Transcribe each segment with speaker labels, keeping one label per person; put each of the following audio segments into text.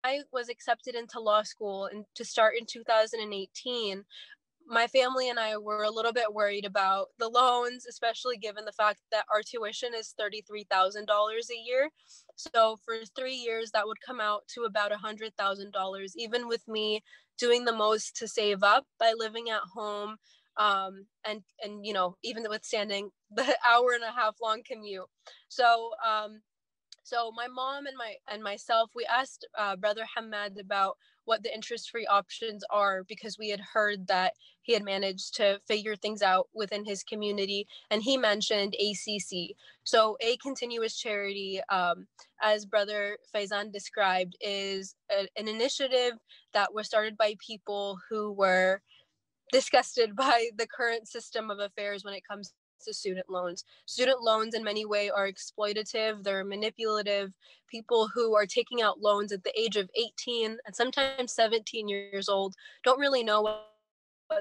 Speaker 1: I was accepted into law school and to start in 2018, my family and I were a little bit worried about the loans, especially given the fact that our tuition is $33,000 a year. So for 3 years, that would come out to about $100,000, even with me doing the most to save up by living at home, and even withstanding the hour and a half long commute. So my mom and myself, we asked Brother Hamad about what the interest-free options are, because we had heard that he had managed to figure things out within his community, and he mentioned ACC. So a continuous charity, as Brother Faizan described, is an initiative that was started by people who were disgusted by the current system of affairs when it comes to student loans. Student loans in many ways are exploitative, they're manipulative. People who are taking out loans at the age of 18 and sometimes 17 years old don't really know what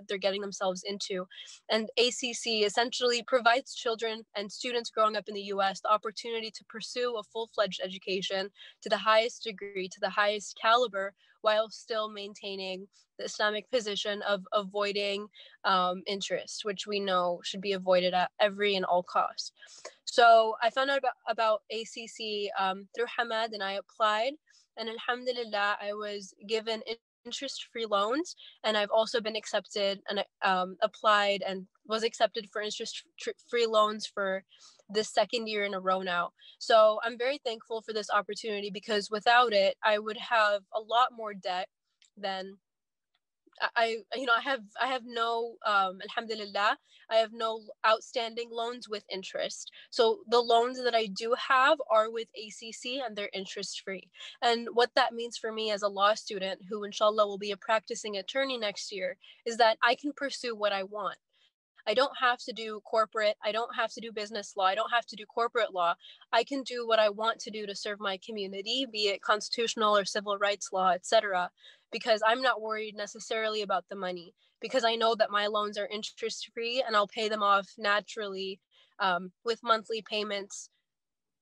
Speaker 1: they're getting themselves into. And ACC essentially provides children and students growing up in the US the opportunity to pursue a full-fledged education to the highest degree, to the highest caliber, while still maintaining the Islamic position of avoiding interest, which we know should be avoided at every and all costs. So I found out about ACC through Hamad, and I applied. And alhamdulillah, I was given interest-free loans, and I've also been accepted and applied and was accepted for interest-free loans for this second year in a row now. So I'm very thankful for this opportunity, because without it, I would have a lot more debt than I have no, alhamdulillah, I have no outstanding loans with interest. So the loans that I do have are with ACC, and they're interest free. And what that means for me as a law student who inshallah will be a practicing attorney next year is that I can pursue what I want. I don't have to do corporate. I don't have to do business law. I don't have to do corporate law. I can do what I want to do to serve my community, be it constitutional or civil rights law, etc., because I'm not worried necessarily about the money, because I know that my loans are interest free and I'll pay them off naturally, with monthly payments,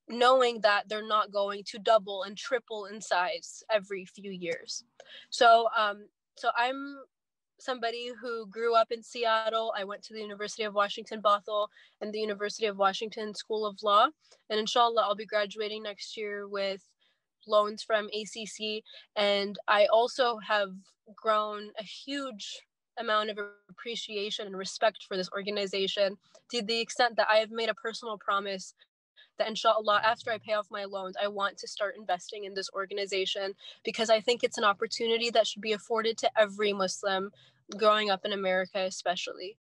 Speaker 1: knowing that they're not going to double and triple in size every few years. So I'm somebody who grew up in Seattle. I went to the University of Washington, Bothell, and the University of Washington School of Law. And inshallah, I'll be graduating next year with loans from ACC. And I also have grown a huge amount of appreciation and respect for this organization, to the extent that I have made a personal promise that inshallah, after I pay off my loans, I want to start investing in this organization, because I think it's an opportunity that should be afforded to every Muslim growing up in America, especially.